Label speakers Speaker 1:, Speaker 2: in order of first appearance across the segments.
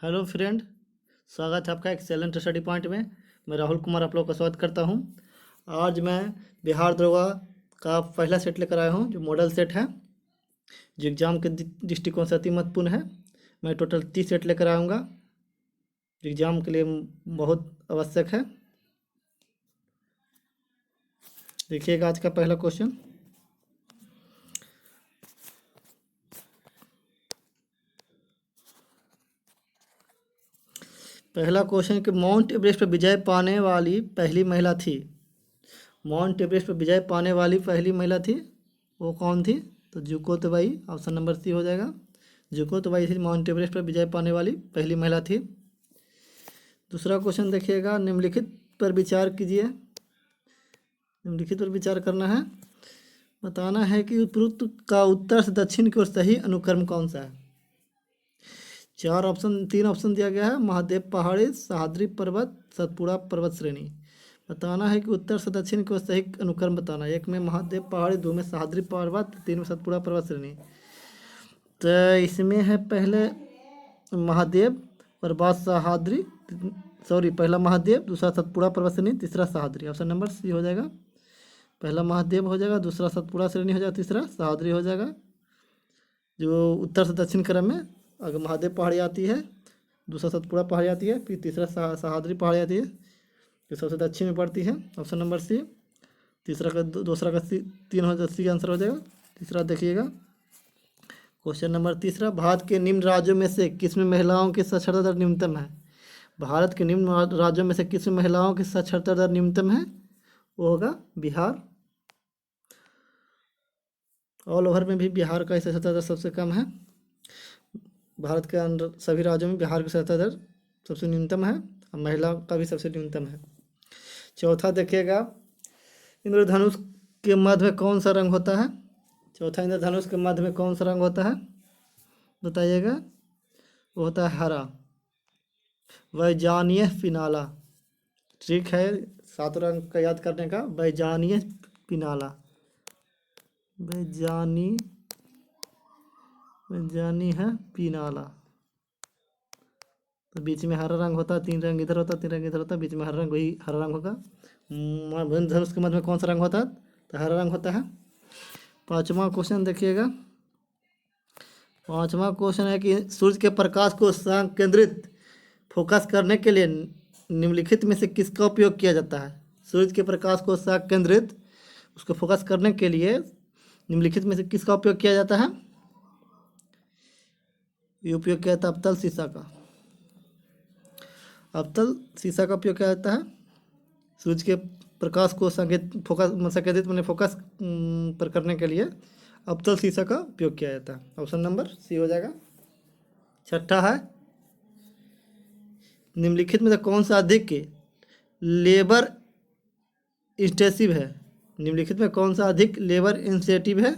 Speaker 1: Hello friend, स्वागत है आपका एक सैलेंट स्टडी पॉइंट में। मैं राहुल कुमार आप लोग का स्वागत करता हूं। आज मैं बिहार दरोगा का पहला सेट लेकर आया हूं, जो मॉडल सेट है, जो एग्ज़ाम के दृष्टिकोण से अति महत्वपूर्ण है। मैं टोटल 30 सेट लेकर आऊँगा, जो एग्ज़ाम के लिए बहुत आवश्यक है। देखिएगा आज का पहला क्वेश्चन। पहला क्वेश्चन कि माउंट एवरेस्ट पर विजय पाने वाली पहली महिला थी। माउंट एवरेस्ट पर विजय पाने वाली पहली महिला थी, वो कौन थी? तो जुकोतबाई, ऑप्शन नंबर सी हो जाएगा। जुकोतबाई थी माउंट एवरेस्ट पर विजय पाने वाली पहली महिला थी। दूसरा क्वेश्चन देखिएगा, निम्नलिखित पर विचार कीजिए। निम्नलिखित पर विचार करना है, बताना है कि उपरोक्त का उत्तर से दक्षिण की ओर सही अनुक्रम कौन सा है। तीन ऑप्शन दिया गया है, महादेव पहाड़ी, सह्याद्री पर्वत, सतपुड़ा पर्वत श्रेणी। बताना है कि उत्तर से दक्षिण की ओर सही अनुक्रम बताना है। एक में महादेव पहाड़ी, दो में सह्याद्री पर्वत, तीन में सतपुड़ा पर्वत श्रेणी। तो इसमें है पहले महादेव और बाद सह्याद्री, पहला महादेव, दूसरा सतपुड़ा पर्वत श्रेणी, तीसरा सह्याद्री। ऑप्शन नंबर सी हो जाएगा। पहला महादेव हो जाएगा, दूसरा सतपुड़ा श्रेणी हो जाएगा, तीसरा सह्याद्री हो जाएगा। जो उत्तर से दक्षिण क्रम में अगर महादेव पहाड़ी आती है, दूसरा सतपुड़ा पहाड़ी आती है, फिर तीसरा सह्याद्री पहाड़ी आती है, जो सबसे दक्षिण में पड़ती है। Option number C. दूसरा का सी, तीन हो सी आंसर हो जाएगा। तीसरा देखिएगा, क्वेश्चन नंबर तीसरा, भारत के निम्न राज्यों में से किसमें महिलाओं की साक्षरता दर न्यूनतम है। भारत के निम्न राज्यों में से किसमें महिलाओं की साक्षरता दर न्यूनतम है? वो होगा बिहार। ऑल ओवर में भी बिहार का साक्षरता दर सबसे कम है। भारत के अंदर सभी राज्यों में बिहार की साक्षरता दर सबसे न्यूनतम है और महिला का भी सबसे न्यूनतम है। चौथा देखिएगा, इंद्रधनुष के मध्य में कौन सा रंग होता है। चौथा, इंद्रधनुष के मध्य में कौन सा रंग होता है, बताइएगा। वो होता है हरा। वैजानीय पिनाला। ठीक है, 7 रंग का याद करने का। वैजानीय पिनाला, वैजानी है पिनाला। तो बीच में हरा रंग होता है, 3 रंग इधर होता है, 3 रंग इधर होता है, बीच में हरा रंग, वही हरा रंग होगा। धनुष के मध्य में कौन सा रंग होता है? तो हरा रंग होता है। पांचवा क्वेश्चन देखिएगा। पांचवा क्वेश्चन है कि सूर्य के प्रकाश को संकेंद्रित फोकस करने के लिए निम्नलिखित में से किसका उपयोग किया जाता है। सूर्य के प्रकाश को संकेंद्रित, उसको फोकस करने के लिए निम्नलिखित में से किसका उपयोग किया जाता है? ये उपयोग किया जाता है अवतल शीशा का। अवतल शीशा का उपयोग किया जाता है सूर्य के प्रकाश को संकेंद्रित मैंने फोकस पर करने के लिए अवतल शीशा का उपयोग किया जाता है। ऑप्शन नंबर सी हो जाएगा। छठा है, निम्नलिखित में से कौन सा अधिक लेबर इंटेंसिव है। निम्नलिखित में कौन सा अधिक लेबर इंटेंसिव है,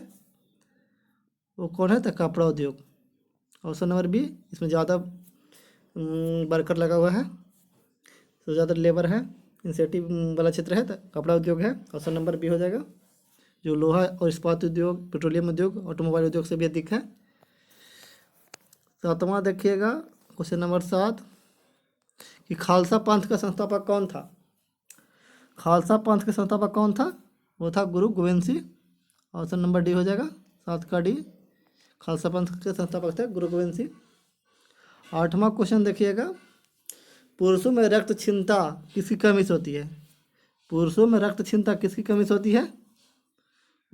Speaker 1: वो कौन है? तो कपड़ा उद्योग। ऑप्शन नंबर बी, इसमें ज़्यादा वर्कर लगा हुआ है, तो ज़्यादा लेबर है, इंसेंटिव वाला क्षेत्र है, तो कपड़ा उद्योग है। ऑप्शन नंबर बी हो जाएगा। जो लोहा और इस्पात उद्योग, पेट्रोलियम उद्योग, ऑटोमोबाइल उद्योग से भी अधिक है। सातवां देखिएगा, क्वेश्चन नंबर 7, कि खालसा पंथ का संस्थापक कौन था। खालसा पंथ के संस्थापक कौन था? वो था गुरु Govind Singh. Option number D हो जाएगा, 7 का डी। खालसा पंथ के संस्थापक थे गुरु गोविंद सिंह। 8वां क्वेश्चन देखिएगा, पुरुषों में रक्त क्षमता किसकी कमी से होती है। पुरुषों में रक्त क्षमता किसकी कमी से होती है?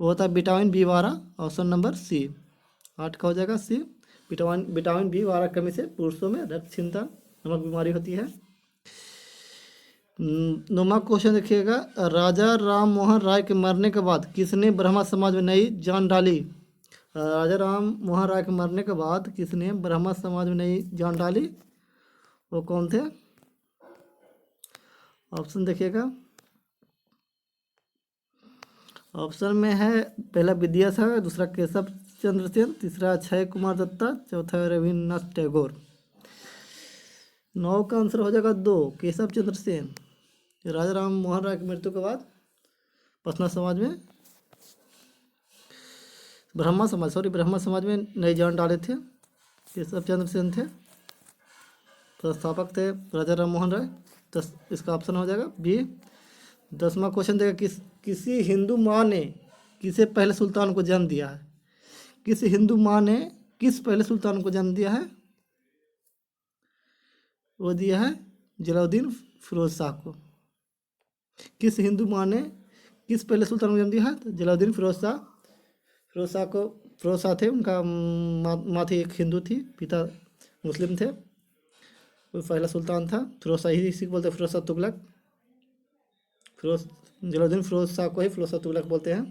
Speaker 1: वो होता है विटामिन बी12। ऑप्शन नंबर सी, 8 का हो जाएगा सी। विटामिन बी12 कमी से पुरुषों में रक्त क्षमता नामक बीमारी होती है। 9वां क्वेश्चन देखिएगा, राजा राम मोहन राय के मरने के बाद किसने ब्रह्मा समाज में नई जान डाली। राजा राम मोहन राय के मरने के बाद किसने ब्रह्मा समाज में नई जान डाली, वो कौन थे? ऑप्शन देखिएगा। ऑप्शन में है, पहला विद्यासागर, दूसरा केशव चंद्र सेन, तीसरा अक्षय कुमार दत्ता, चौथा रविन्द्रनाथ टैगोर। 9 का आंसर हो जाएगा 2, केशव चंद्र सेन। राजा राम मोहन राय की मृत्यु के बाद पसना समाज में ब्रह्मा समाज में नई जान डाले थे, केशव चंद्र सेन थे। संस्थापक थे राजा राम मोहन राय। तो इसका ऑप्शन हो जाएगा बी। 10वां क्वेश्चन देगा, किसी हिंदू माँ ने किसे पहले सुल्तान को जन्म दिया है? किस हिंदू माँ ने किस पहले सुल्तान को जन्म दिया है? वो दिया है जलालुद्दीन फिरोज शाह को। किस हिंदू माँ ने किस पहले सुल्तान को जन्म दिया है? तो जलालुद्दीन फिरोज शाह। फिरोज शाह थे, उनका माँ थी एक हिंदू थी, पिता मुस्लिम थे। वो पहला सुल्तान था। फिरोज शाह ही इसी को बोलते हैं फिरोज शाह तुगलक। जलालुद्दीन फिरोज शाह को ही फिरोज शाह तुगलक बोलते हैं।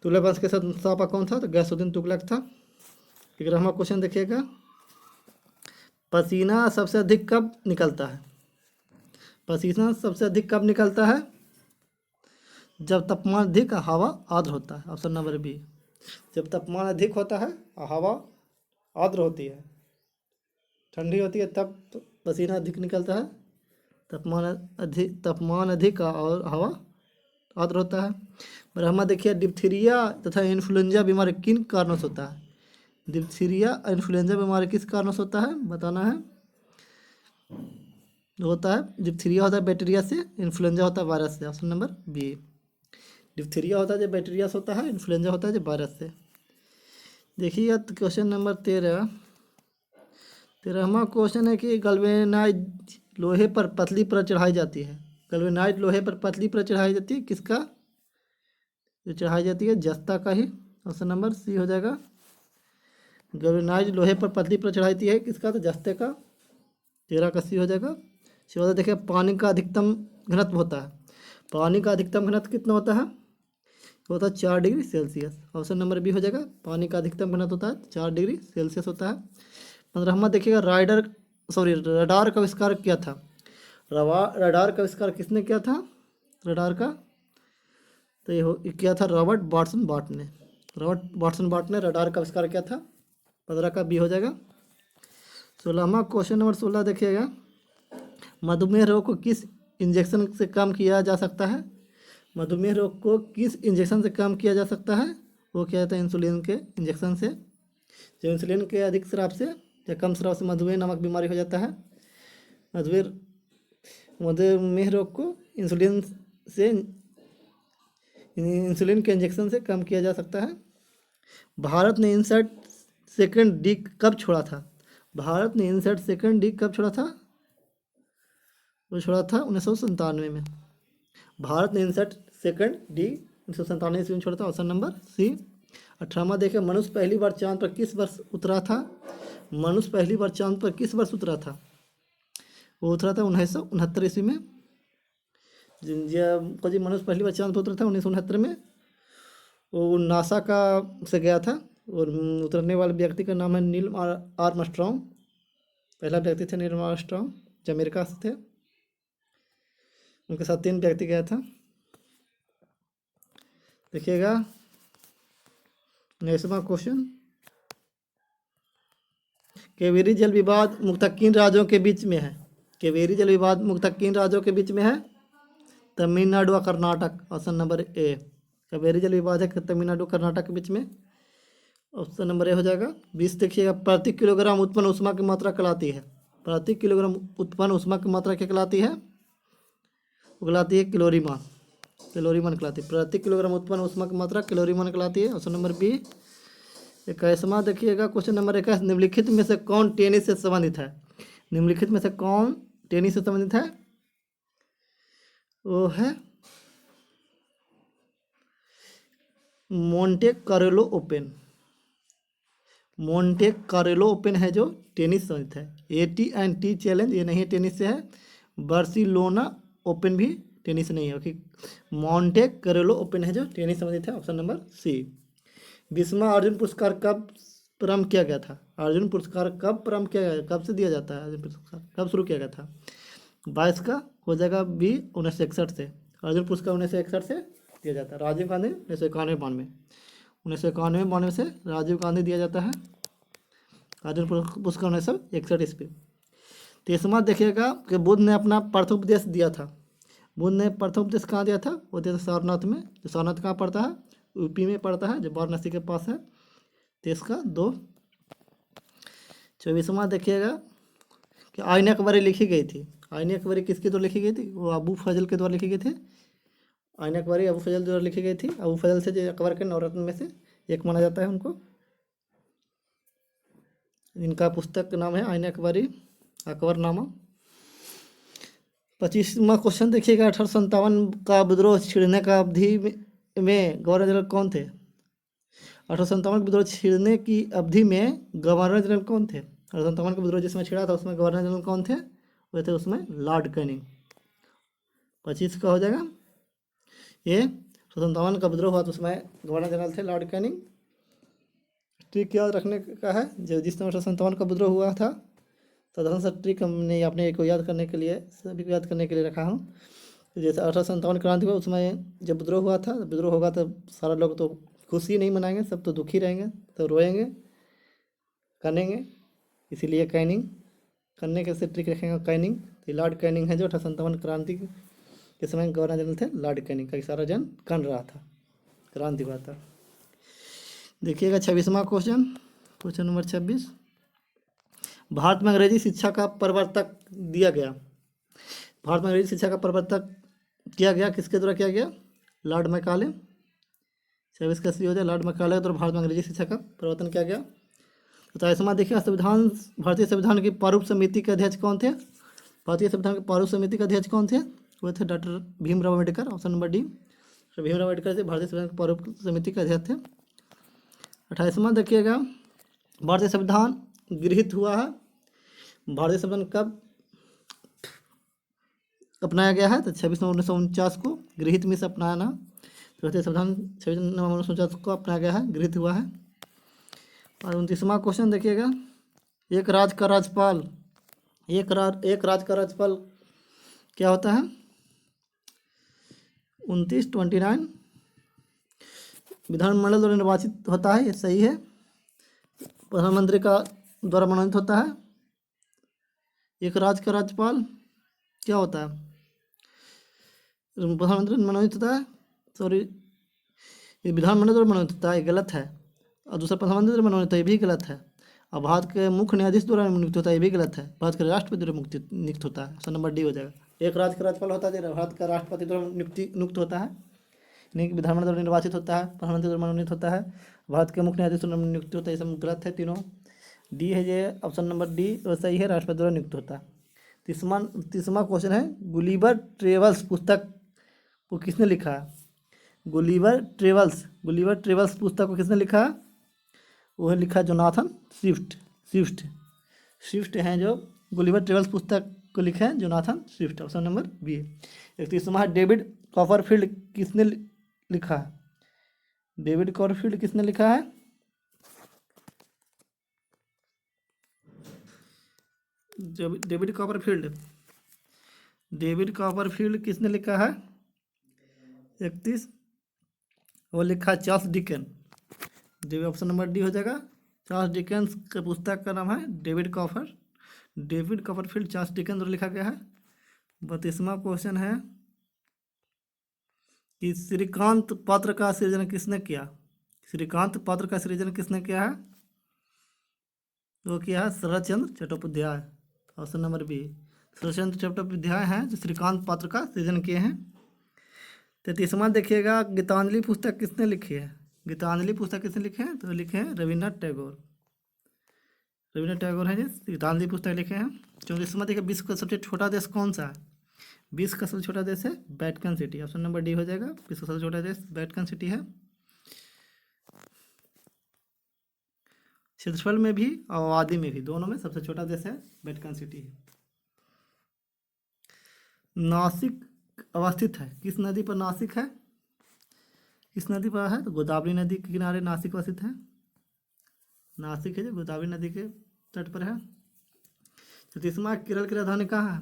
Speaker 1: तुगलक वंश के संस्थापक कौन था? तो गयासुद्दीन तुगलक था। 11वां क्वेश्चन देखिएगा, पसीना सबसे अधिक कब निकलता है? पसीना सबसे अधिक कब निकलता है? जब तापमान अधिक, हवा आर्द्र होता है। Option number B. जब तापमान अधिक होता है, हवा आर्द्र होती है, ठंडी होती है, तब पसीना अधिक निकलता है। तापमान अधिक और हवा आर्द्र होता है। ब्रह्मा देखिए, डिप्थीरिया तथा इन्फ्लुएंजा बीमारी किन कारणों से होता है? डिप्थीरिया इन्फ्लुएंजा बीमारी किस कारणों से होता है बताना है। होता है डिप्थीरिया होता है बैक्टीरिया से, इन्फ्लुएंजा होता है वायरस से। Option number B. डिप्थीरिया होता है जो बैक्टीरिया से होता है, इन्फ्लुएंजा होता है जो वायरस से। देखिए क्वेश्चन नंबर 13वां क्वेश्चन है कि गैल्वेनाइज लोहे पर पतली परत चढ़ाई जाती है। गैल्वेनाइज लोहे पर पतली परत चढ़ाई जाती है, किसका? जो चढ़ाई जाती है जस्ता का ही। ऑप्शन नंबर सी हो जाएगा। गैल्वेनाइज लोहे पर पतली परत चढ़ाई जाती है, किसका? तो जस्ते का। 13 का सी हो जाएगा। 14 देखिए, पानी का अधिकतम घनत्व होता है। पानी का अधिकतम घनत्व कितना होता है? होता है 4 degree Celsius. Option number B हो जाएगा। पानी का अधिकतम घनत्व होता है 4 डिग्री सेल्सियस होता है। 15वां देखिएगा, रडार का आविष्कार किया था। रडार का आविष्कार किसने किया था? रडार का तो ये किया था रॉबर्ट वाटसन बार्ट ने। रॉबर्ट वाटसन बार्ट ने रडार का आविष्कार किया था। 15 का बी हो जाएगा। 16वां क्वेश्चन नंबर 16 देखिएगा, मधुमेह रोग को किस इंजेक्शन से कम किया जा सकता है? मधुमेह रोग को किस इंजेक्शन से कम किया जा सकता है? वो क्या होता है? इंसुलिन के इंजेक्शन से। जो इंसुलिन के अधिक स्राव से या कम स्राव से मधुमेह नामक बीमारी हो जाता है। मधुमेह रोग को इंसुलिन के इंजेक्शन से कम किया जा सकता है। भारत ने इनसैट सेकंड डी कब छोड़ा था? भारत ने इनसैट सेकंड डी कब छोड़ा था? वो छोड़ा था 1997 में। भारत ने इनसैट सेकंड डी 1997 ईस्वी में छोड़ा था। ऑप्शन नंबर सी। 18वां देखिए, मनुष्य पहली बार चांद पर किस वर्ष उतरा था? मनुष्य पहली बार चांद पर किस वर्ष उतरा था? वो उतरा था 1969 ईस्वी में। जी मनुष्य पहली बार चांद पर उतरा था 1969 में। वो नासा का से गया था और उतरने वाले व्यक्ति का नाम है नील आर्मस्ट्रॉन्ग। पहला व्यक्ति थे नील आर्मस्ट्रॉन्ग, जो अमेरिका से थे। उनके साथ 3 व्यक्ति गया था। देखिएगा 19वां क्वेश्चन, कावेरी जल विवाद मुख्यतः किन राज्यों के बीच में है? कावेरी जल विवाद मुख्यतः किन राज्यों के बीच में है? तमिलनाडु और Karnataka. Option number A. Kaveri जल विवाद है तमिलनाडु कर्नाटक के बीच में। ऑप्शन नंबर ए हो जाएगा। 20 देखिएगा, प्रति किलोग्राम उत्पन्न ऊष्मा की मात्रा कहलाती है। प्रति किलोग्राम उत्पन्न ऊष्मा की मात्रा क्या कहलाती है? वो कहलाती है कैलोरीमान। कैलोरीमान कहलाती है। प्रति किलोग्राम उत्पन्न ऊष्मा की मात्रा कैलोरीमान कहलाती है। Option number B. 21वां देखिएगा, क्वेश्चन नंबर 21, निम्नलिखित में से कौन टेनिस से संबंधित है? निम्नलिखित में से कौन टेनिस से संबंधित है? वो है Monte Carlo open. Monte Carlo open है जो टेनिस संबंधित है। AT&T चैलेंज ये नहीं है, टेनिस से है। बार्सिलोना ओपन भी टेनिस नहीं है। ओके, मोंटे कार्लो ओपन है जो टेनिस संबंधित है। Option number C. 20वां अर्जुन पुरस्कार कब प्रारंभ किया गया था? अर्जुन पुरस्कार कब प्रारंभ किया गया, कब से दिया जाता है? अर्जुन पुरस्कार कब शुरू किया गया था? 22 का हो जाएगा बी, 1961 से। अर्जुन पुरस्कार 1961 से दिया जाता है। राजीव गांधी 1991-92। 1991-92 से राजीव गांधी दिया जाता है अर्जुन पुरस्कार 1961 ईस्वी। 23वां देखिएगा कि बुद्ध ने अपना प्रथम उपदेश दिया था। बुद्ध ने प्रथम उपदेश कहाँ दिया था? वो दिया था सारनाथ में। जो सारनाथ कहाँ पड़ता है? यूपी में पड़ता है, जो वाराणसी के पास है। 23 का 2। 24वां देखिएगा, कि आईन अकबरी लिखी गई थी। आईन अकबरी किसके द्वारा लिखी गई थी? वो अबू फजल के द्वारा लिखी गई थी। आईन अकबरी अबू फजल द्वारा लिखी गई थी। अबू फजल से जो अकबर के नवरत्न में से एक माना जाता है उनको। इनका पुस्तक का नाम है आईन अकबरी, अकबरनामा। 25वां क्वेश्चन देखिएगा। 1857 का विद्रोह छिड़ने का अवधि में गवर्नर जनरल कौन थे? 1857 विद्रोह छिड़ने की अवधि में गवर्नर जनरल कौन थे? 1857 का विद्रोह जिसमें छिड़ा था उसमें गवर्नर जनरल कौन थे? वो थे उसमें लॉर्ड कैनिंग। 25 का हो जाएगा। ये 1857 का विद्रोह हुआ तो उसमें गवर्नर जनरल थे लॉर्ड कैनिंग। ट्रिक याद रखने का है, जो जिस समय 1857 का विद्रोह हुआ था, साधारण सा ट्रिक हमने अपने को याद करने के लिए, सभी को याद करने के लिए रखा हूँ। जैसे 1857 क्रांति हुआ उसमें जब विद्रोह हुआ था, विद्रोह होगा तो सारा लोग तो खुशी नहीं मनाएंगे, सब तो दुखी रहेंगे, तो रोएंगे, कनेंगे। इसीलिए कैनिंग करने के से ट्रिक रखेंगे कैनिंग। तो लॉर्ड कैनिंग है जो 1857 क्रांति के समय गवर्नर जनरल थे। लॉर्ड कैनिंग का सारा जन कन रहा था, क्रांति हुआ था। देखिएगा 26वां क्वेश्चन, क्वेश्चन नंबर 26। भारत में अंग्रेजी शिक्षा का प्रवर्तक दिया गया। भारत में अंग्रेजी शिक्षा का प्रवर्तक किया गया, किसके द्वारा किया गया? Lord Macaulay. 26 का सी हो जाए, लॉर्ड मैकाले के द्वारा भारत में अंग्रेजी शिक्षा का प्रवर्तन किया गया। 27वां देखिए, संविधान, भारतीय संविधान की प्रारूप समिति के अध्यक्ष कौन थे? भारतीय संविधान की प्रारूप समिति के अध्यक्ष कौन थे? वो थे doctor Bhimrao Ambedkar. Option number D, Bhimrao Ambedkar से भारतीय संविधान की प्रारूप समिति के अध्यक्ष थे। 28वां देखिएगा, भारतीय संविधान गृहीत हुआ है। भारतीय संविधान कब अपनाया गया है? तो 26 नवंबर 1949 को गृहीत में से अपनाया। भारतीय संविधान 26 नवंबर 1949 को अपनाया गया है, गृहीत हुआ है। और 29वां क्वेश्चन देखिएगा, एक राज्य का राज्यपाल, एक राज्य का राज्यपाल क्या होता है? 29 विधानमंडल द्वारा निर्वाचित होता है, ये सही है। प्रधानमंत्री का द्वारा मनोनीत होता है। एक राज्य का राज्यपाल क्या होता है? प्रधानमंत्री मनोनीत होता है, सॉरी, ये विधानमंडल द्वारा मनोनीत होता है, ये गलत है। और दूसरा प्रधानमंत्री द्वारा मनोनीत होता है, ये भी गलत है। और भारत के मुख्य न्यायाधीश द्वारा नियुक्त होता है, ये भी गलत है। भारत के राष्ट्रपति द्वारा नियुक्त होता है। ऑप्शन नंबर डी हो जाएगा। एक राज्य का राज्यपाल होता है, भारत का राष्ट्रपति द्वारा नियुक्त होता है, नहीं विधानमंडल द्वारा निर्वाचित होता है, प्रधानमंत्री द्वारा मनोनीत होता है, भारत के मुख्य न्यायाधीश द्वारा नियुक्त होता है। ये सब गलत है तीनों। डी है ये, ऑप्शन नंबर डी और सही है, राष्ट्रपति द्वारा नियुक्त होता है। 30वां क्वेश्चन है, गुलिवर ट्रेवल्स पुस्तक को किसने लिखा है? गुलिवर ट्रेवल्स पुस्तक को किसने लिखा है? वो है लिखा जोनाथन स्विफ्ट हैं जो गुलिवर ट्रेवल्स पुस्तक को लिखे हैं, Jonathan Swift. Option number B है। 31वां, डेविड कॉपरफील्ड किसने लिखा है? डेविड कॉपरफील्ड किसने लिखा है? डेविड कॉपरफील्ड किसने लिखा है? 31, वो लिखा चार्ल्स डिकेन। ऑप्शन नंबर डी हो जाएगा। चार्ल्स डिकेंस के पुस्तक का नाम है डेविड कॉपरफील्ड, चार्ल्स डिकेन द्वारा लिखा गया है। 32वां क्वेश्चन है कि श्रीकांत पत्र का सृजन किसने किया? श्रीकांत पत्र का सृजन किसने किया है? वो किया है शरत Chandra Chattopadhyay. Option number B, शरत चंद्र चट्टोपाध्याय हैं जो श्रीकांत पत्र का सृजन किए हैं। 33वां देखिएगा, गीतांजलि पुस्तक किसने लिखी है? गीतांजलि पुस्तक किसने लिखे हैं? तो लिखे हैं रविन्द्रनाथ टैगोर हैं जो गीतांजलि पुस्तक लिखे हैं। 34वां देखिए, विश्व का सबसे छोटा देश कौन सा है? विश्व का सबसे छोटा देश है Vatican city. Option number D हो जाएगा। विश्व का सबसे छोटा देश वेटिकन सिटी है। क्षेत्रफल में भी और आबादी में भी, दोनों में सबसे छोटा देश है वेटिकन सिटी। नासिक अवस्थित है, किस नदी पर नासिक है? किस नदी पर है? तो गोदावरी नदी के किनारे नासिक अवस्थित है। नासिक है जो गोदावरी नदी के तट पर है। 36वां, केरल की राजधानी कहाँ है?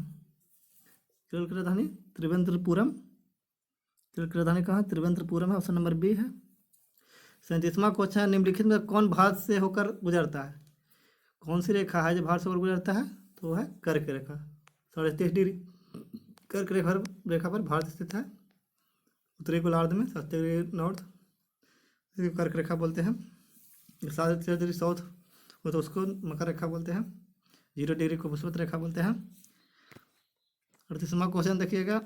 Speaker 1: केरल की राजधानी त्रिवेंद्रपुरम। केरल की राजधानी कहाँ है? त्रिवेंद्रपुरम है। ऑप्शन नंबर बी है। 37वां क्वेश्चन है, निम्नलिखित में कौन भारत से होकर गुजरता है? कौन सी रेखा है जो भारत से होकर गुजरता है? तो वो है कर्क रेखा। 23.5 डिग्री कर्क रेखा पर भारत स्थित है, उत्तरी गोलार्ध में 7 डिग्री नॉर्थ, इसी को कर्क रेखा बोलते हैं। 7 डिग्री साउथ हो तो उसको मकर रेखा बोलते हैं। 0 डिग्री को भूस्वत रेखा बोलते हैं। 38वां क्वेश्चन देखिएगा,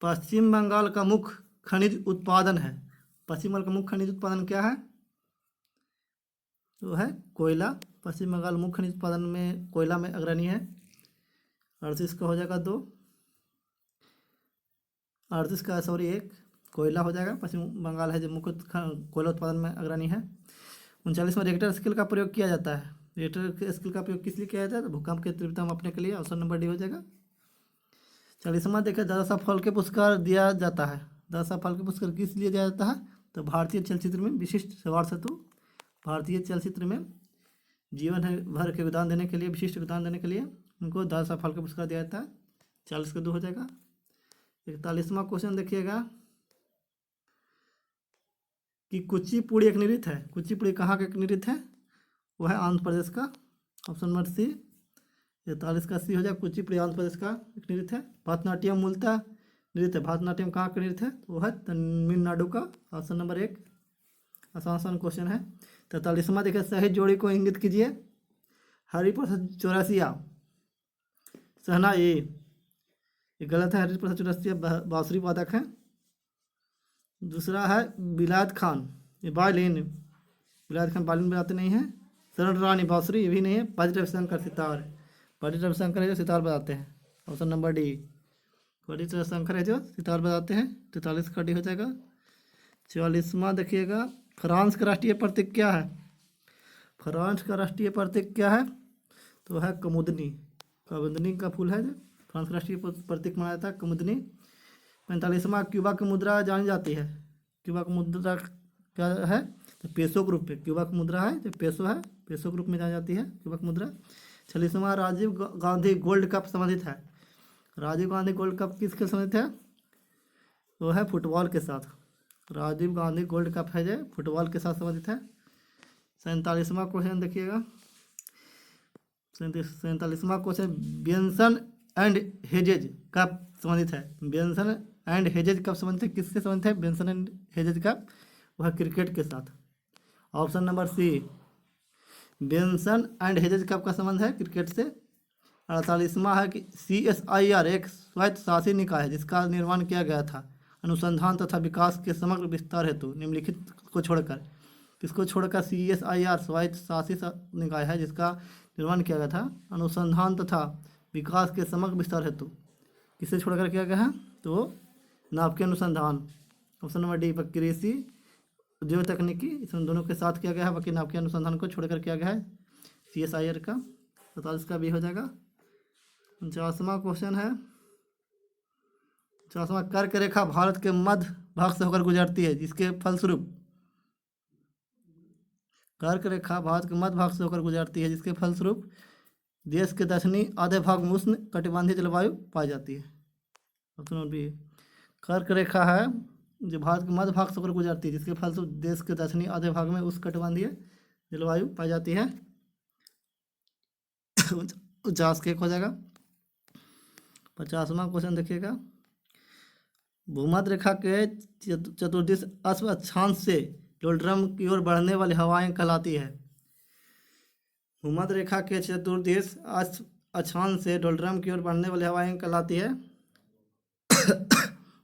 Speaker 1: पश्चिम बंगाल का मुख्य खनिज उत्पादन है। पश्चिम बंगाल का मुख्य खनिज उत्पादन क्या है? तो है कोयला। पश्चिम बंगाल मुख्य खनिज उत्पादन में कोयला में अग्रणी है। 38 का हो जाएगा 2, 38 का सॉरी 1 कोयला हो जाएगा। पश्चिम बंगाल है जो मुख्य कोयला उत्पादन में अग्रणी है। 39वां रिक्टर स्केल का प्रयोग किया जाता है। रिक्टर स्केल का प्रयोग किस लिए किया जाता है? तो भूकंप की तीव्रता मापने के लिए। ऑप्शन नंबर डी हो जाएगा। 40वां देखिए, दादा साहब फाल्के पुरस्कार दिया जाता है। दादा साहब फाल्के पुरस्कार किस लिए दिया जाता है? तो भारतीय चलचित्र में विशिष्ट सेवा हेतु, भारतीय चलचित्र में जीवन भर के योगदान देने के लिए, विशिष्ट योगदान देने के लिए उनको दादा साहब फाल्के पुरस्कार दिया जाता है। 40 का 2 हो जाएगा। 41वां क्वेश्चन देखिएगा कि कुचिपुड़ी एक नृत्य है। कुचिपुड़ी कहाँ का एक नृत्य है? वो है आंध्र प्रदेश का। ऑप्शन नंबर सी। 41 का सी हो जाएगा, कुचिपुड़ी आंध्र प्रदेश का एक नृत्य है। भरतनाट्यम मूलतः नृत्य, भरतनाट्यम कहाँ का नृत्य है? वो है तमिलनाडु का। ऑप्शन नंबर 1 आसान क्वेश्चन है। 43वां देखिए, सही जोड़ी को इंगित कीजिए। हरिप्रसाद चौरसिया सहना ये गलत है। हरिप्रसाद चौरसिया बांसुरी वादक है। दूसरा है बिलायत खान, ये वायलिन, बिलायत खान वायलिन बजाते नहीं हैं। शरण रानी बांसुरी, ये भी नहीं है। पंडित रविशंकर सितार, पंडित रविशंकर है जो सितार बजाते हैं। Option number D, Pandit Ravishankar है जो सितार बजाते हैं। 43 का डी हो जाएगा। 44वां देखिएगा, फ्रांस का राष्ट्रीय प्रतीक क्या है? फ्रांस का राष्ट्रीय प्रतीक क्या है? तो है कुमुदनी। कुमुदनी का फूल है जो फ्रांस का राष्ट्रीय प्रतीक माना जाता है, कुमुदनी। 45वां, क्यूबा की मुद्रा जानी जाती है। क्यूबा की मुद्रा क्या है? तो पेसो के रूप में। क्यूबा की मुद्रा है जो पेसो है, पेसो के रूप में जानी जाती है क्यूबा की मुद्रा। 46वां, राजीव गांधी गोल्ड कप संबंधित है। राजीव गांधी गोल्ड कप किसके संबंधित है? वो है फुटबॉल के साथ। राजीव गांधी गोल्ड कप है जो फुटबॉल के साथ संबंधित है। 47वां क्वेश्चन देखिएगा, 47वां question, Benson and Hedges cup संबंधित है। बेंसन एंड हेजेज कप संबंधित है, किससे संबंधित है? बेंसन एंड हेजेज कप, वह क्रिकेट के साथ। Option number C, Benson and Hedges cup का संबंध है क्रिकेट से। 48वां है कि CSIR एक स्वायत्त शासी निकाय है जिसका निर्माण किया गया था अनुसंधान तथा विकास के समग्र विस्तार हेतु निम्नलिखित को छोड़कर। किसको छोड़कर? CSIR स्वायत्त शासी निकाय है जिसका निर्माण किया गया था अनुसंधान तथा विकास के समग्र विस्तार हेतु। किसे छोड़कर किया गया है? तो नाभिकीय अनुसंधान। ऑप्शन नंबर डी, कृषि उद्योग तकनीकी, इसमें दोनों के साथ किया गया है, बाकी नाभिकीय अनुसंधान को छोड़कर किया गया है CSIR का। 47 का भी हो जाएगा। 49वां क्वेश्चन है, 49वां, कर्क रेखा भारत के मध्य भाग से होकर गुजरती है जिसके फलस्वरूप, कर्क रेखा भारत के मध्य भाग से होकर गुजरती है जिसके फलस्वरूप देश के दक्षिणी आधे भाग में उष्ण कटिबंधीय जलवायु पाई जाती है। ऑप्शन नंबर बी, कर्क रेखा है जो भारत के मध्य भाग से होकर गुजरती है जिसके फलस्वरूप देश के दक्षिणी आधे भाग में उष्ण कटिबंधीय जलवायु पाई जाती है। 50 के एक हो जाएगा। 50वां क्वेश्चन देखिएगा, भूमध्य रेखा के चतुर्दिश अक्षांश से डोलड्रम की ओर बढ़ने वाली हवाएं कहलाती है। भूमध्य रेखा के चतुर्दिश अक्षांश से डोलड्रम की ओर बढ़ने वाली हवाएं कहलाती है।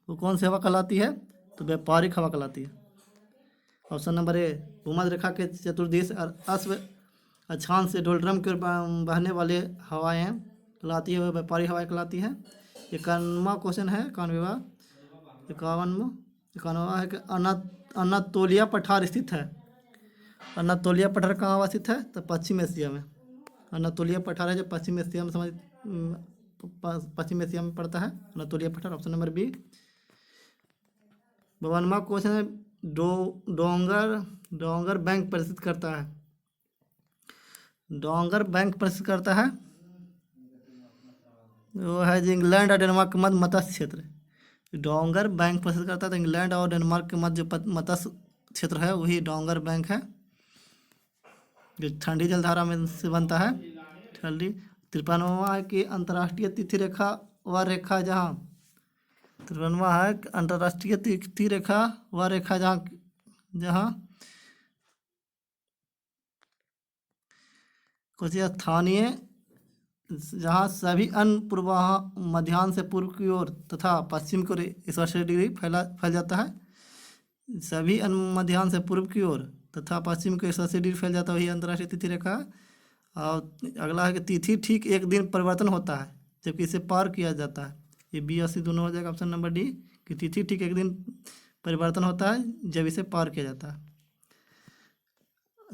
Speaker 1: वो कौन सी हवा कहलाती है? तो व्यापारिक हवा कहलाती है। ऑप्शन नंबर ए, भूमध्य रेखा के चतुर्दिश अक्षांश से डोलड्रम की ओर बहने वाली हवाएं कहलाती है, वह व्यापारिक हवाएं कहलाती है। 51वां क्वेश्चन है, 51वां है कि अनातोलिया पठार स्थित है। अनातोलिया पठार कहाँ स्थित है? तो पश्चिम एशिया में। अनातोलिया पठार है जो पश्चिम एशिया में पश्चिम एशिया में पड़ता है अनातोलिया पठार। Option number B. 52वां क्वेश्चन है, डोंगर बैंक प्रदर्शित करता है। डोंगर बैंक प्रदर्शित करता है वो है जो इंग्लैंड और डेनमार्क के मध्य मत्स्य क्षेत्र। डोंगर बैंक प्रदर्शित करता है तो इंग्लैंड और डेनमार्क के मध्य जो मत्स्य क्षेत्र है वही डोंगर बैंक है जो ठंडी जलधारा में से बनता है। ठंडी। 53वां है कि अंतर्राष्ट्रीय तिथि रेखा व रेखा जहाँ, 53वां है कि अंतर्राष्ट्रीय तिथि रेखा व रेखा जहाँ क्वेश्चन स्थानीय जहाँ सभी अन्य पूर्वाह मध्याह्न से पूर्व की ओर तथा पश्चिम की ओर 180 डिग्री फैल जाता है। सभी अन्य मध्याह्न से पूर्व की ओर तथा पश्चिम को 180 डिग्री फैल जाता है, वही अंतर्राष्ट्रीय तिथि रेखा। और अगला है कि तिथि ठीक एक दिन परिवर्तन होता है जबकि इसे पार किया जाता है। ये बी और सी दोनों हो जाएगा ऑप्शन नंबर डी, कि तिथि ठीक एक दिन परिवर्तन होता है जब इसे पार किया जाता है।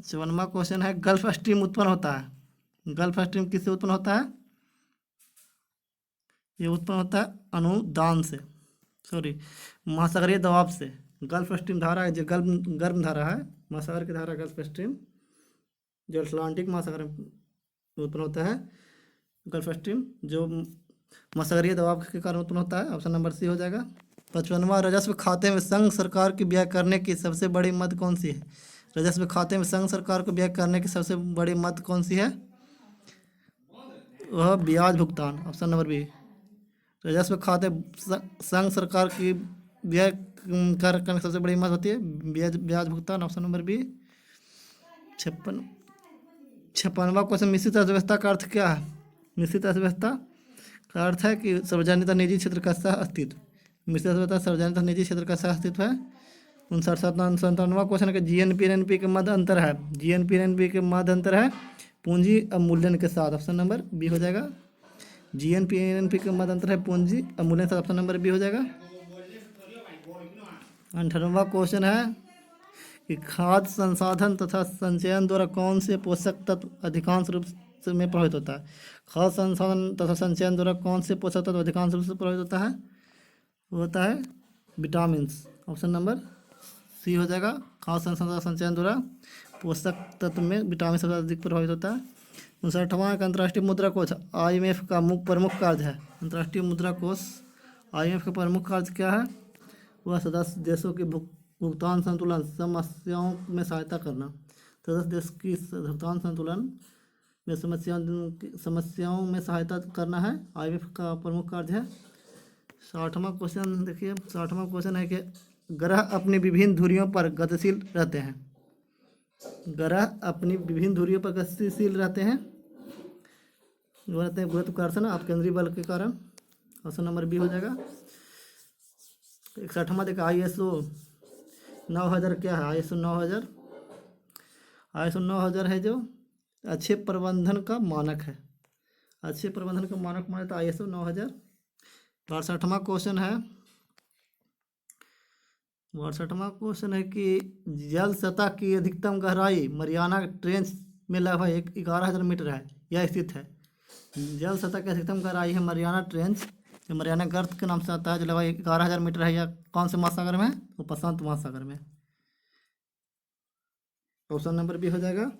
Speaker 1: 54वां क्वेश्चन है गल्फ स्ट्रीम उत्पन्न होता है। गल्फ स्ट्रीम किससे उत्पन्न होता है? ये उत्पन्न होता है अनुदान से, सॉरी महासागरीय दबाव से। गल्फ स्ट्रीम धारा है जो गर्म धारा है, महासागर की धारा गल्फ स्ट्रीम, जो अटलांटिक महासागर में उत्पन्न होता है। गल्फ स्ट्रीम जो महासागरीय दबाव के कारण उत्पन्न होता है। ऑप्शन नंबर सी हो जाएगा। 55वां राजस्व खाते में संघ सरकार की व्यय करने की सबसे बड़ी मद कौन सी है? राजस्व खाते में संघ सरकार को व्यय करने की सबसे बड़ी मद कौन सी है? वह ब्याज भुगतान, ऑप्शन नंबर बी। राजस्व खाते संघ सरकार की व्यय करने की सबसे बड़ी मद होती है ब्याज भुगतान, ऑप्शन नंबर बी। 56वां क्वेश्चन मिश्रित अर्थव्यवस्था का अर्थ क्या है? मिश्रित अर्थव्यवस्था का अर्थ है कि सार्वजनिक और निजी क्षेत्र का सह अस्तित्व। मिश्रित अर्थव्यवस्था सार्वजनिक और निजी क्षेत्र का सह अस्तित्व है। 57वां क्वेश्चन है कि जीएनपी एनपी के मध्य अंतर है। जीएनपी एनपी के मध्य अंतर है पूंजी अवमूल्यन के साथ, ऑप्शन नंबर बी हो जाएगा। जीएनपी एनपी के मध्य अंतर है पूंजी अवमूल्यन के साथ, ऑप्शन नंबर बी हो जाएगा। 58वां क्वेश्चन है कि खाद्य संसाधन तथा संचयन द्वारा कौन से पोषक तत्व अधिकांश रूप से में प्रभावित होता है? खाद्य संसाधन तथा संचयन द्वारा कौन से पोषक तत्व अधिकांश रूप से प्रभावित होता है? वो होता है विटामिन, ऑप्शन नंबर सी हो जाएगा। खाद्य संसाधन संचयन द्वारा पोषक तत्व में विटामिन सबसे अधिक प्रभावित होता है। 59वां अंतर्राष्ट्रीय मुद्रा कोष IMF का प्रमुख कार्य है। अंतर्राष्ट्रीय मुद्रा कोष IMF का प्रमुख कार्य क्या है? वह सदस्य देशों के भुगतान संतुलन समस्याओं में सहायता करना। सदस्य देश की भुगतान संतुलन में समस्याओं में सहायता करना है IMF का प्रमुख कार्य है। 60वां क्वेश्चन देखिए। 60वां क्वेश्चन है कि ग्रह अपनी विभिन्न धुरियों पर गतिशील रहते हैं। ग्रह अपनी विभिन्न धुरियों पर गतिशील रहते हैं, वो रहते हैं गुरुत्वाकर्षण और केंद्रीय बल के कारण, ऑप्शन नंबर बी हो जाएगा। 61वां देखा ISO 9000 क्या है? ISO 9000 है जो अच्छे प्रबंधन का मानक है। अच्छे प्रबंधन का मानक माने तो ISO 9000। 62वां क्वेश्चन है। 62वां क्वेश्चन है कि जल सतह की अधिकतम गहराई मरियाना ट्रेंच में लगभग 11,000 मीटर है, यह स्थित है। जल सतह की अधिकतम गहराई है मरियाना ट्रेंच, जो मरियाना गर्त के नाम से आता है, जो लगभग 11,000 मीटर है। यह कौन से महासागर में है? वो प्रशांत महासागर में। ऑप्शन नंबर बी हो जाएगा।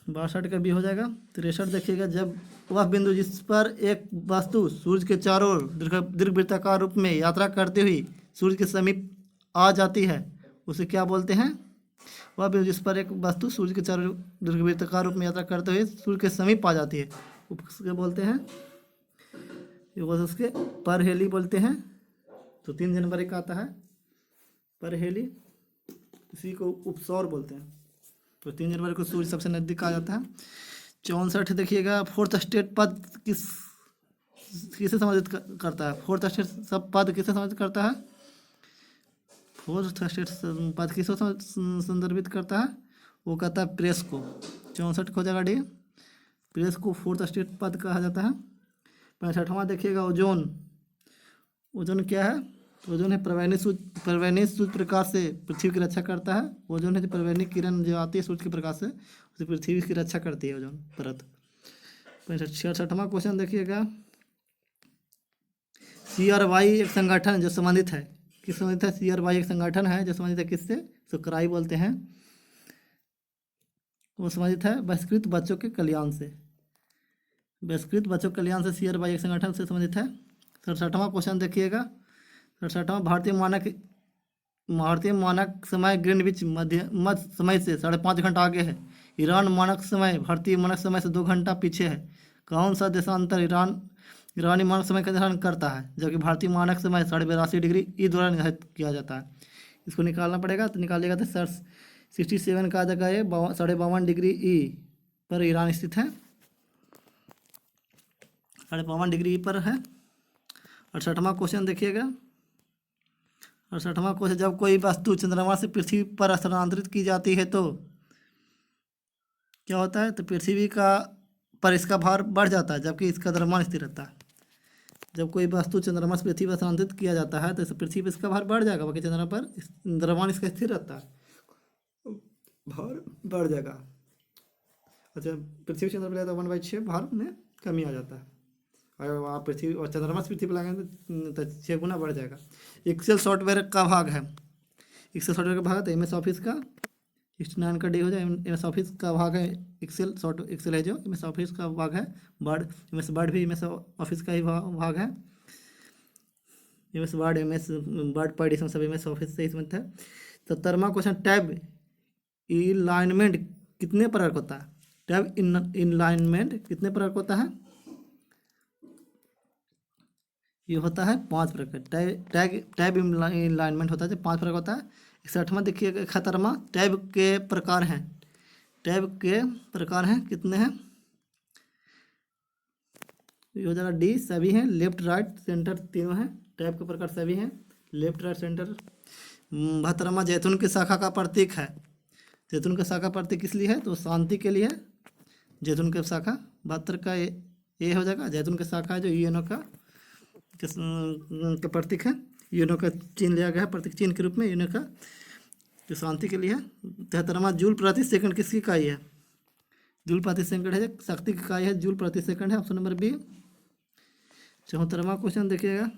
Speaker 1: 62 का बी हो जाएगा। 63 देखिएगा, जब वह बिंदु जिस पर एक वस्तु सूर्य के चारों ओर दीर्घवृत्ताकार रूप में यात्रा करती हुई सूर्य के समीप आ जाती है उसे क्या बोलते हैं? वह बिंदु जिस पर एक वस्तु सूर्य के चारों दीर्घवृत्ताकार रूप में यात्रा करते हुए सूर्य के समीप आ जाती है उसके बोलते हैं, उसके परहेली बोलते हैं। तो 3 जनवरी का आता है परहेली, इसी को उपसौर बोलते हैं। तो 3 जनवरी को सूर्य सबसे नजदीक आ जाता है। 64 देखिएगा, फोर्थ स्टेट पद किसे संबंधित करता है? फोर्थ स्टेट सब पद किसे संबंधित करता है? फोर्थ स्टेट पद किसे संदर्भित करता है? वो कहता है प्रेस को। 64 को जगह डी, प्रेस को फोर्थ स्टेट पद कहा जाता है। 65वां देखिएगा, ओजोन। ओजोन क्या है? ओजोन है प्रवैनी सूर्य प्रकाश से पृथ्वी की रक्षा करता है। ओजोन है जो प्रवैनी किरण जो आती है सूर्य के प्रकाश से, उसे पृथ्वी की रक्षा करती है ओजोन परत। 66वां क्वेश्चन देखिएगा, CRY एक संगठन जो संबंधित है, किस संबंधित है? CRY एक संगठन है जो संबंधित है किससे? सुकराई बोलते हैं। वो संबंधित है बहिष्कृत बच्चों के कल्याण से। बहिष्कृत बच्चों के कल्याण से CRY एक संगठन से संबंधित है। 67वां क्वेश्चन देखिएगा, 67वां भारतीय मानक समय ग्रीनविच मध्य समय से 5.5 घंटा आगे है। ईरान मानक समय भारतीय मानक समय से 2 घंटा पीछे है। कौन सा देशांतर ईरानी मानक समय का निर्धारण करता है, जबकि भारतीय मानक समय 82.5 डिग्री ई द्वारा निर्धारित किया जाता है? इसको निकालना पड़ेगा, तो निकालिएगा तो 67 का जगह है 52.5 ई पर ईरान स्थित है। 52.5 पर है। 68वां क्वेश्चन देखिएगा। 68वां क्वेश्चन, जब कोई वस्तु चंद्रमा से पृथ्वी पर स्थानांतरित की जाती है तो क्या होता है? तो पृथ्वी का पर इसका भार बढ़ जाता है जबकि इसका द्रव्यमान स्थिर रहता है। जब कोई वस्तु चंद्रमा से पृथ्वी पर स्थानांतरित किया जाता है तो इस पृथ्वी पर इसका भार बढ़ जाएगा, बाकी चंद्रमा पर द्रव्यमान इसका स्थिर रहता है, भार बढ़ जाएगा। अच्छा, पृथ्वी चंद्र पर तो 1/6 भार में कमी आ जाता है। अगर वहाँ पृथ्वी और चंद्रमा से पृथ्वी पर लगाएंगे तो 6 गुना बढ़ जाएगा। एक्सेल सॉफ्टवेयर का भाग है। एक्सेल सॉफ्टवेयर का भाग तो MS ऑफिस का 69 का डी हो जाए। MS ऑफिस का भाग है एक्सेल है जो MS ऑफिस का भाग है। MS वर्ड भी MS ऑफिस का ही भाग है। MS वर्ड पर एडिशन सब MS ऑफिस से ही संबंधित है। 70वां क्वेश्चन, टैब इनलाइनमेंट कितने प्रकार का होता है? टैब इनलाइनमेंट कितने प्रकार का होता है? ये होता है 5 प्रकार का। टैब इनलाइनमेंट होता है जो 5 प्रकार का होता है। 61वां देखिए। 71वां, टैब के प्रकार हैं। टैब के प्रकार हैं कितने हैं? ये हो जाएगा डी, सभी हैं। लेफ्ट राइट सेंटर तीनों हैं। टैब के प्रकार सभी हैं, लेफ्ट राइट सेंटर। 72वां, जैतून की शाखा का प्रतीक है। जैतून का शाखा प्रतीक किस लिए है? तो शांति के लिए है जैतून की शाखा। 72 का ये हो जाएगा। जैतून की शाखा है जो यूएनओ का प्रतीक है। यूएनओ का चिन्ह लिया गया है प्रतीक चिन्ह के रूप में यूएनओ का, जो शांति के लिए है। 73वां, जूल प्रति सेकंड किसकी इकाई है? जूल प्रति सेकंड है, शक्ति की इकाई है, जूल प्रति सेकंड है, ऑप्शन नंबर बी। 74वां क्वेश्चन देखिएगा।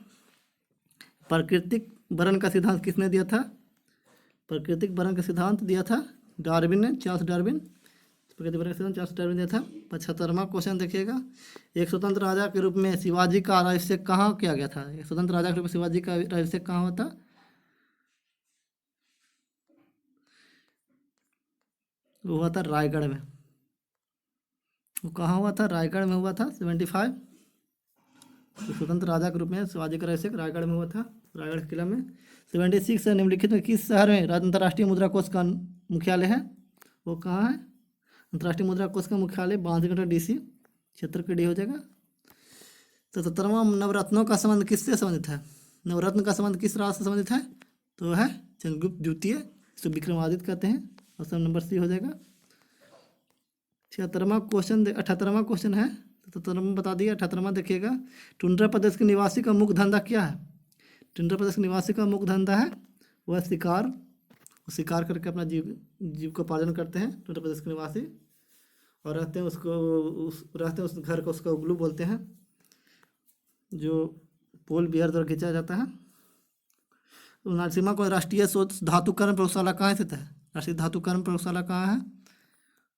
Speaker 1: प्राकृतिक वर्ण का सिद्धांत किसने दिया था? प्राकृतिक वर्ण का सिद्धांत दिया था डार्विन ने, चार्ल्स डार्विन। प्राकृतिक वर्ण का सिद्धांत चार्ल्स डार्विन दिया था। 75वां क्वेश्चन देखिएगा। एक स्वतंत्र राजा के रूप में शिवाजी का राज्याभिषेक कहाँ किया गया था? एक स्वतंत्र राजा के रूप में शिवाजी का राज्याभिषेक कहाँ हुआ था? वो हुआ था रायगढ़ में। वो कहाँ हुआ था? रायगढ़ में हुआ था। 75, तो स्वतंत्र राजा के रूप में शिवाजी का राज्याभिषेक रायगढ़ में हुआ था, रायगढ़ किला में। 76 है, निम्नलिखित में किस शहर में अंतर्राष्ट्रीय मुद्रा कोष का मुख्यालय है? वो कहाँ है? अंतर्राष्ट्रीय मुद्रा कोष का मुख्यालय बांधवगढ़ DC, क्षेत्र के डी हो जाएगा। तो 77वां, नवरत्नों का संबंध किससे संबंधित है? नवरत्न का संबंध किस राज से संबंधित है? तो है चंद्रगुप्त द्वितीय, इसको विक्रमादित्य कहते हैं, ऑप्शन नंबर सी हो जाएगा। 76वां क्वेश्चन 78वां क्वेश्चन है। तो 77वां बता दिया। 78वां देखिएगा। टुंड्रा प्रदेश के निवासी का मुख्य धंधा क्या है? टुंड्रा प्रदेश के निवासी का मुख्य धंधा है वह शिकार। शिकार करके अपना जीविकोपार्जन करते हैं टुंड्रा प्रदेश के निवासी, और रहते हैं उस घर को उसका उग्लू बोलते हैं, जो पोल बियर द्वारा खींचा जाता है। 79वां को राष्ट्रीय शोध धातुकर्म प्रयोगशाला कहाँ स्थित है? राष्ट्रीय धातुकर्म प्रयोगशाला कहाँ है?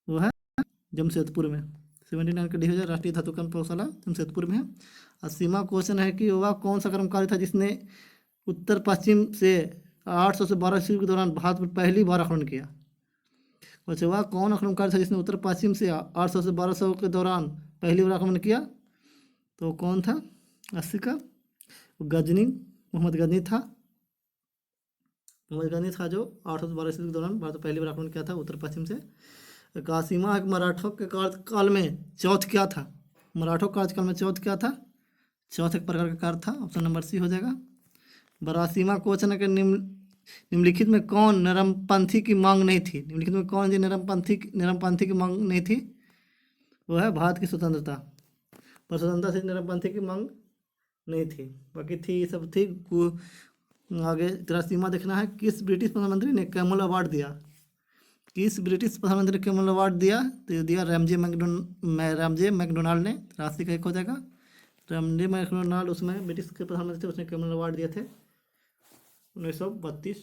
Speaker 1: वो है जमशेदपुर में। 79 का डी हो जाए, राष्ट्रीय धातुकर्म प्रयोगशाला जमशेदपुर में है। 80वां क्वेश्चन है कि वह कौन सा कर्मकारी था जिसने उत्तर पश्चिम से 800 से 1200 ईस्वी के दौरान भारत पर पहली बार आक्रमण किया? अच्छा, वह कौन आक्रमणकारी था जिसने उत्तर पश्चिम से 800 से 1200 के दौरान पहली बार आक्रमण किया? तो कौन था? 80 का गजनी, मोहम्मद गजनी था। मोहम्मद गजनी था जो 800 से 1200 के दौरान भारत पर पहली बार आक्रमण किया था उत्तर पश्चिम से। 81वां, मराठों के कार्यकाल में चौथ क्या था? मराठों के कार्यकाल में चौथ क्या था? चौथ एक प्रकार का कार्य था, ऑप्शन नंबर सी हो जाएगा। 82वां क्वेश्चन है कि निम्नलिखित में कौन नरमपंथी की मांग नहीं थी? निम्नलिखित में कौन जी नरमपंथी की मांग नहीं थी? वो है भारत की स्वतंत्रता। पर स्वतंत्रता से नरमपंथी की मांग नहीं थी, बाकी थी सब थी। आगे 83वां देखना है। किस ब्रिटिश प्रधानमंत्री ने कैमल अवार्ड दिया? किस ब्रिटिश प्रधानमंत्री ने कैमल अवार्ड दिया? तो दिया रैमजे मैकडोनाल्ड ने। 83 का एक हो जाएगा। रैमजे मैकडोनाल्ड उसमें ब्रिटिश के प्रधानमंत्री थे, उसने कैमल अवार्ड दिए थे 1932।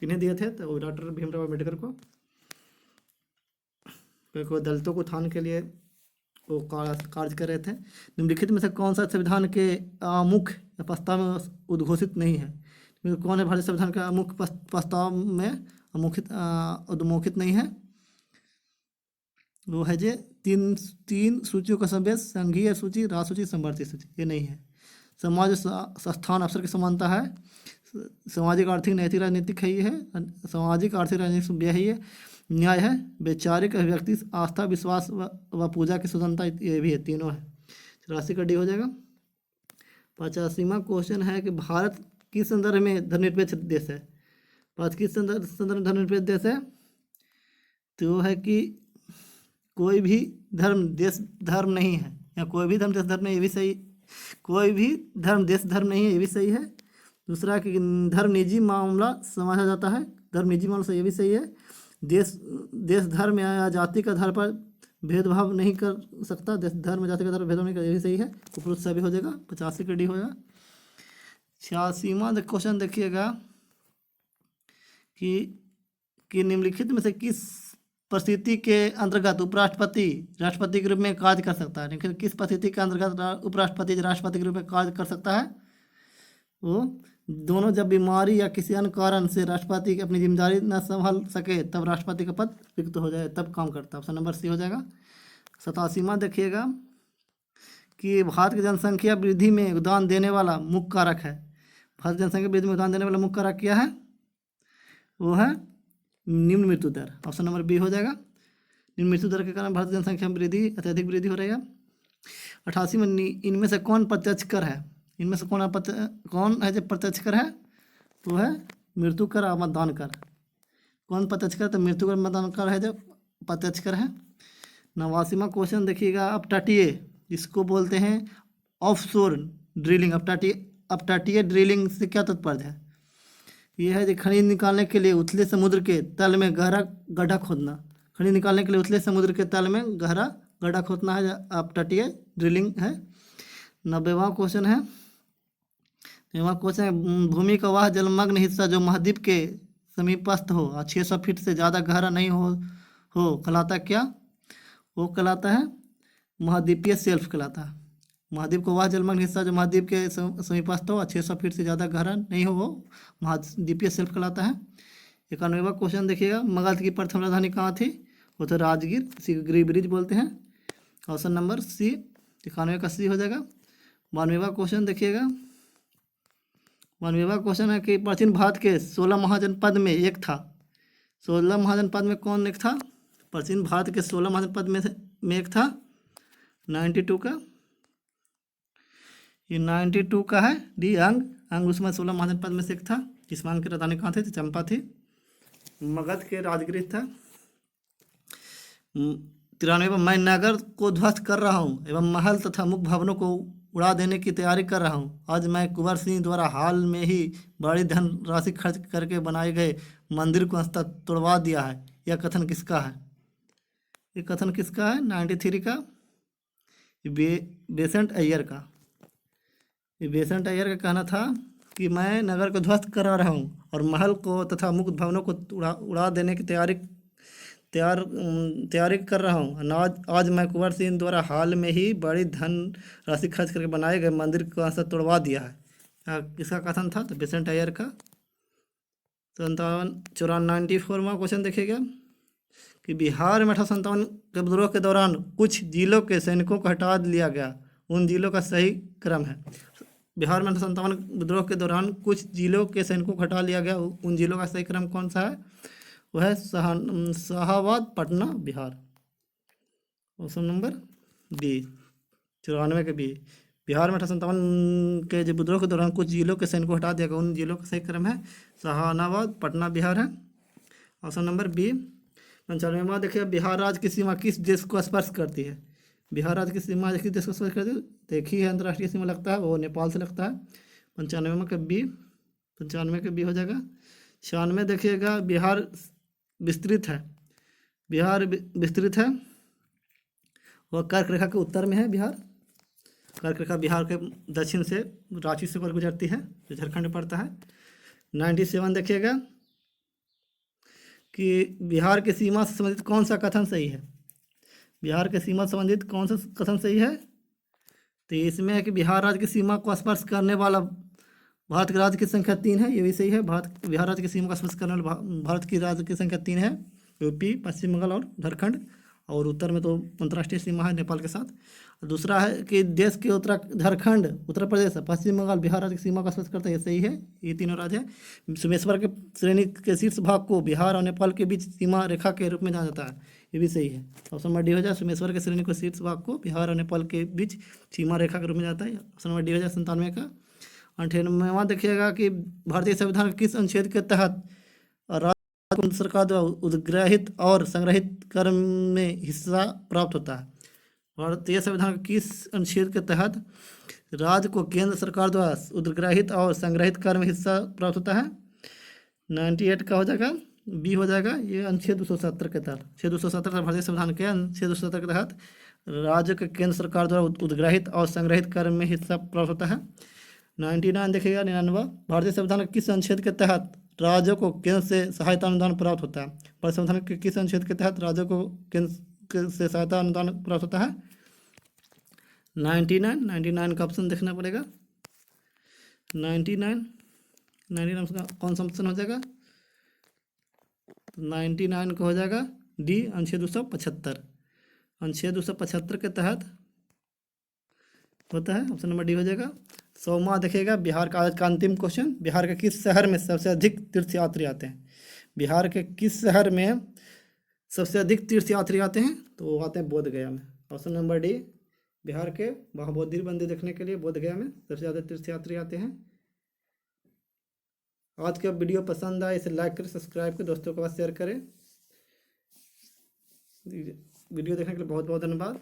Speaker 1: किन्हें दिए थे? तो डॉक्टर भीमराव अम्बेडकर को दलितों को उत्थान के लिए वो कार्य कर रहे थे। निम्नलिखित में से कौन सा संविधान के आमुख प्रस्ताव में उद्घोषित नहीं है? कौन है भारतीय संविधान का आमुख प्रस्ताव में उद्घोषित नहीं है? वो है जे तीन सूचियों का समावेश, संघीय सूची, राष्ट्र सूची, संवर्ती सूची। ये नहीं है। समाज संस्थान अवसर की समानता है। सामाजिक आर्थिक नैतिक राजनीतिक है, ये है सामाजिक आर्थिक राजनीतिक सभ्य है, ये न्याय है, वैचारिक अभिव्यक्ति, आस्था विश्वास व पूजा की स्वतंत्रता, ये भी है, तीनों है। 84 का डी हो जाएगा। 85वां क्वेश्चन है कि भारत किस संदर्भ में धर्मनिरपेक्ष देश है। भारत किस संदर्भ में धर्मनिरपेक्ष देश है, तो वो है कि कोई भी धर्म देश धर्म नहीं है, या कोई भी धर्म देश धर्म नहीं, ये भी सही। कोई भी धर्म देश धर्म नहीं है, ये भी सही है। दूसरा कि धर्म निजी मामला समझा जाता है, धर्म निजी मामला, ये भी सही है। देश धर्म या जाति का आधार पर भेदभाव नहीं कर सकता, देश धर्म जाति का आधार पर भेदभाव नहीं कर, ये भी सही है। उपरोक्त सभी हो जाएगा। 85 का डी होगा। 86वां क्वेश्चन देखिएगा कि निम्नलिखित में से किस परिस्थिति के अंतर्गत उपराष्ट्रपति राष्ट्रपति के रूप में कार्य कर सकता है। लेकिन किस परिस्थिति के अंतर्गत उपराष्ट्रपति राष्ट्रपति के रूप में कार्य कर सकता है, वो दोनों जब बीमारी या किसी अन्य कारण से राष्ट्रपति अपनी जिम्मेदारी न संभाल सके तब राष्ट्रपति का पद रिक्त हो जाए, तब काम करता है। ऑप्शन नंबर सी हो जाएगा। 87वां देखिएगा कि भारत की जनसंख्या वृद्धि में योगदान देने वाला मुख्य कारक है। भारत की जनसंख्या वृद्धि में योगदान देने वाला मुख्य कारक क्या है, वो है निम्न मृत्यु दर। ऑप्शन नंबर बी हो जाएगा। निम्न मृत्यु दर के कारण भारत की जनसंख्या में वृद्धि अत्यधिक वृद्धि हो रही है। 88 में इनमें से कौन प्रत्यक्ष कर है, इनमें से कौन है जो प्रत्यक्ष कर है, वो है मृत्यु कर और मतदान कर। कौन प्रत्यक्ष कर, तो मृत्यु कर मतदान कर है जो प्रत्यक्ष कर है। 89वां क्वेश्चन देखिएगा, अपतटीय जिसको बोलते हैं ऑफशोर ड्रिलिंग, अपतटीय ड्रिलिंग से क्या तात्पर्य है। ये है जो खनिज निकालने के लिए उथले समुद्र के तल में गहरा गड्ढा खोदना। खनिज निकालने के लिए उथले समुद्र के तल में गहरा गड्ढा खोदना है, अपतटीय ड्रिलिंग है। 90वां क्वेश्चन है, 90वां क्वेश्चन है, भूमि का वह जलमग्न हिस्सा जो महाद्वीप के समीपस्थ हो और 600 फीट से ज़्यादा गहरा नहीं हो कहलाता क्या, वो कहलाता है महाद्वीपीय शेल्फ कहलाता है। महाद्वीप को वह जलमग्न हिस्सा जो महाद्वीप के समीपस्थ हो और 600 फीट से ज़्यादा गहरा नहीं हो, वो महाद्वीपीय शेल्फ कहलाता है। 91वां क्वेश्चन देखिएगा, मगध की प्रथम राजधानी कहाँ थी, वो तो राजगीर, इसी को गिरिब्रिज बोलते हैं। ऑप्शन नंबर सी, 91 का सी हो जाएगा। 92वां क्वेश्चन देखिएगा, 92वां क्वेश्चन है कि प्राचीन भारत के 16 महाजनपद में एक था। 16 महाजनपद में कौन एक था, प्राचीन भारत के 16 महाजनपद में एक था। 92 का, ये 92 का है डी, अंग उसमें 16 महाजनपद में से एक था। जिसमें अंग की राजधानी कहाँ थी, तो चंपा थी। मगध के राजगृह था। 93, मैं नगर को ध्वस्त कर रहा हूँ एवं महल तथा मुख्य भवनों को उड़ा देने की तैयारी कर रहा हूँ। आज मैं कुंवर सिंह द्वारा हाल में ही बड़ी धनराशि खर्च करके बनाए गए मंदिर को अंततः तोड़वा दिया है। यह कथन किसका है, ये कथन किसका है, 93 का, बेसेंट अय्यर का। ये बेसेंट अय्यर का कहना था कि मैं नगर को ध्वस्त करा रहा हूँ और महल को तथा मुख्य भवनों को उड़ा देने की तैयारी कर रहा हूँ। आज मैं कुंवर सिंह द्वारा हाल में ही बड़ी धन राशि खर्च करके बनाए गए मंदिर को अंश तोड़वा दिया है। किसका कथन था, तो बेसेंट अय्यर का। 94वां क्वेश्चन देखिएगा कि बिहार में 1857 के विद्रोह के दौरान कुछ जिलों के सैनिकों को हटा लिया गया, उन जिलों का सही क्रम है। बिहार में 1857 विद्रोह के दौरान कुछ जिलों के सैनिकों को हटा लिया गया, उन जिलों का सही क्रम कौन सा है, वह है Shahabad, Patna, Bihar. Option number B, 94 के बी। बिहार में 1857 के जो विद्रोह के दौरान कुछ जिलों के सैनिकों को हटा दिया गया, उन जिलों का सही क्रम है शाहाबाद, पटना, बिहार है। Option number B. 95वां देखिए, बिहार राज्य की सीमा किस देश को स्पर्श करती है। बिहार राज्य की सीमा किस देश को स्पर्श करती है, देखिए अंतर्राष्ट्रीय सीमा लगता है, वो नेपाल से लगता है। 95 का बी, 95 के बी हो जाएगा। 96 देखिएगा, बिहार विस्तृत है, बिहार विस्तृत है, वह कर्क रेखा के उत्तर में है। बिहार कर्क रेखा बिहार के दक्षिण से रांची से होकर गुजरती है, जो झारखंड में पड़ता है। 97 देखिएगा कि बिहार की सीमा से संबंधित कौन सा कथन सही है। बिहार के सीमा से संबंधित कौन सा कथन सही है, तो इसमें है कि बिहार राज्य की सीमा को स्पर्श करने वाला भारत के राज्य की संख्या 3 है, ये भी सही है। बिहार राज्य की सीमा को स्पर्श करने वाला भारत की राज्य की संख्या 3 है, यूपी, पश्चिम बंगाल और झारखंड। और उत्तर में तो अंतर्राष्ट्रीय सीमा है नेपाल के साथ। दूसरा है कि देश के झारखंड, उत्तर प्रदेश, पश्चिम बंगाल, बिहार राज्य की सीमा का स्पर्श करता है, ये सही है, ये तीनों राज्य है। सोमेश्वर के श्रेणी के शीर्ष भाग को बिहार और नेपाल के बीच सीमा रेखा के रूप में जाना जाता है, ये भी सही है। ऑप्शन नंबर डी हो जाए, सोमेश्वर के श्रेणी के शीर्ष भाग को बिहार और नेपाल के बीच सीमा रेखा के रूप में जाता है, ऑप्शन नंबर डी हो जाए 97 का। 98वां देखिएगा कि भारतीय संविधान के किस अनुच्छेद के तहत केंद्र सरकार द्वारा उद्ग्रहित और संग्रहित कर में हिस्सा प्राप्त होता है। भारतीय संविधान के किस अनुच्छेद के तहत राज्य को केंद्र सरकार द्वारा उद्ग्रहित और संग्रहित कर में हिस्सा प्राप्त होता है? 98 का हो जाएगा, बी हो जाएगा, ये अनुच्छेद 270 के तहत। अनुच्छेद 270 भारतीय संविधान के अनुच्छेद 270 के तहत राज्य के केंद्र सरकार द्वारा उद्ग्रहित और संग्रहित कर में हिस्सा प्राप्त होता है। 99 देखिएगा, 99 भारतीय संविधान के किस अनुच्छेद के तहत राज्यों को केंद्र से सहायता अनुदान प्राप्त होता है? भारतीय संविधान के किस अनुच्छेद के तहत राज्यों को केंद्र से सहायता अनुदान प्राप्त होता है? 99 का ऑप्शन देखना पड़ेगा। 99 का कौन सा ऑप्शन हो जाएगा? 99 का हो जाएगा डी, अनुच्छेद 275। अनुच्छेद 275 के तहत होता है, ऑप्शन नंबर डी हो जाएगा। 100वां देखिएगा, बिहार का आज का अंतिम क्वेश्चन, बिहार के किस शहर में सबसे अधिक तीर्थयात्री आते हैं? बिहार के किस शहर में सबसे अधिक तीर्थयात्री आते हैं? तो वो आते हैं बोध गया में, ऑप्शन नंबर डी। बिहार के महाबोधि मंदिर देखने के लिए बोध गया में सबसे ज़्यादा तीर्थयात्री आते हैं। आज का वीडियो पसंद आए इसे लाइक करें, सब्सक्राइब करें, दोस्तों के पास शेयर करें। वीडियो देखने के लिए बहुत बहुत धन्यवाद।